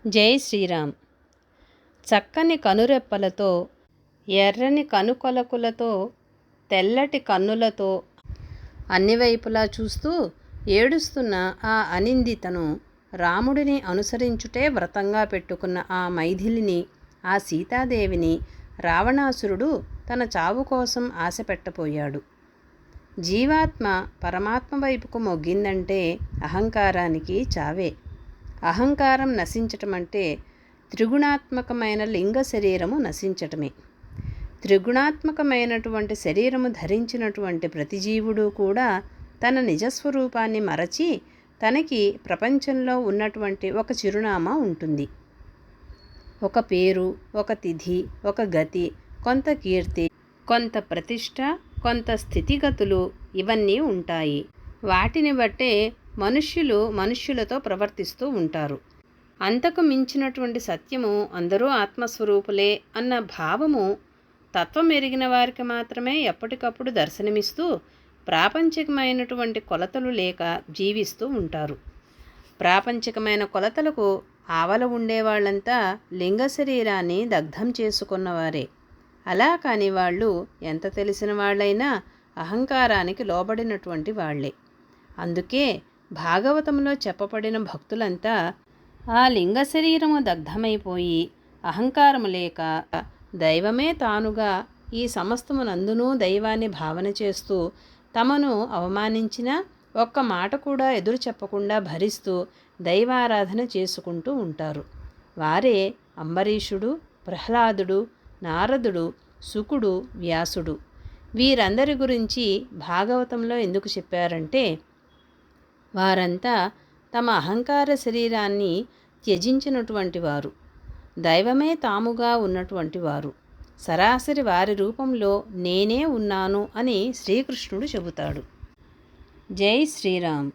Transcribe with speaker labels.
Speaker 1: జై శ్రీరామ్. చక్కని కనురెప్పలతో, ఎర్రని కనుకొలకులతో, తెల్లటి కన్నులతో అన్ని వైపులా చూస్తూ ఏడుస్తున్న ఆ అనిందితను రాముడిని అనుసరించుటే వ్రతంగా పెట్టుకున్న ఆ మైథిలిని, ఆ సీతాదేవిని రావణాసురుడు తన చావు కోసం ఆశ పెట్టబోయాడు. జీవాత్మ పరమాత్మ వైపుకు మొగ్గిందంటే అహంకారానికి చావే. అహంకారం నశించటమంటే త్రిగుణాత్మకమైన లింగ శరీరము నశించటమే. త్రిగుణాత్మకమైనటువంటి శరీరము ధరించినటువంటి ప్రతి జీవుడు కూడా తన నిజస్వరూపాన్ని మరచి తనకి ప్రపంచంలో ఉన్నటువంటి ఒక చిరునామా ఉంటుంది. ఒక పేరు, ఒక తిథి, ఒక గతి, కొంత కీర్తి, కొంత ప్రతిష్ట, కొంత స్థితిగతులు ఇవన్నీ ఉంటాయి. వాటిని బట్టే మనుష్యులతో ప్రవర్తిస్తూ ఉంటారు. అంతకు మించినటువంటి సత్యము అందరూ ఆత్మస్వరూపులే అన్న భావము తత్వం ఎరిగిన వారికి మాత్రమే ఎప్పటికప్పుడు దర్శనమిస్తూ ప్రాపంచికమైనటువంటి కొలతలు లేక జీవిస్తూ ఉంటారు. ప్రాపంచికమైన కొలతలకు ఆవల ఉండేవాళ్లంతా లింగ శరీరాన్ని దగ్ధం చేసుకున్నవారే. అలా కాని వాళ్ళు ఎంత తెలిసిన వాళ్ళైనా అహంకారానికి లోబడినటువంటి వాళ్లే. అందుకే భాగవతంలో చెప్పబడిన భక్తులంతా ఆ లింగ శరీరము దగ్ధమైపోయి అహంకారము లేక దైవమే తానుగా ఈ సమస్తమునందునూ దైవాన్ని భావన చేస్తూ తమను అవమానించిన ఒక్క మాట కూడా ఎదురు చెప్పకుండా భరిస్తూ దైవారాధన చేసుకుంటూ ఉంటారు. వారే అంబరీషుడు, ప్రహ్లాదుడు, నారదుడు, శుకుడు, వ్యాసుడు. వీరందరి గురించి భాగవతంలో ఎందుకు చెప్పారంటే వారంతా తమ అహంకార శరీరాన్ని త్యజించినటువంటి వారు, దైవమే తాముగా ఉన్నటువంటి వారు. సరాసరి వారి రూపంలో నేనే ఉన్నాను అని శ్రీకృష్ణుడు చెబుతాడు. జై శ్రీరామ్.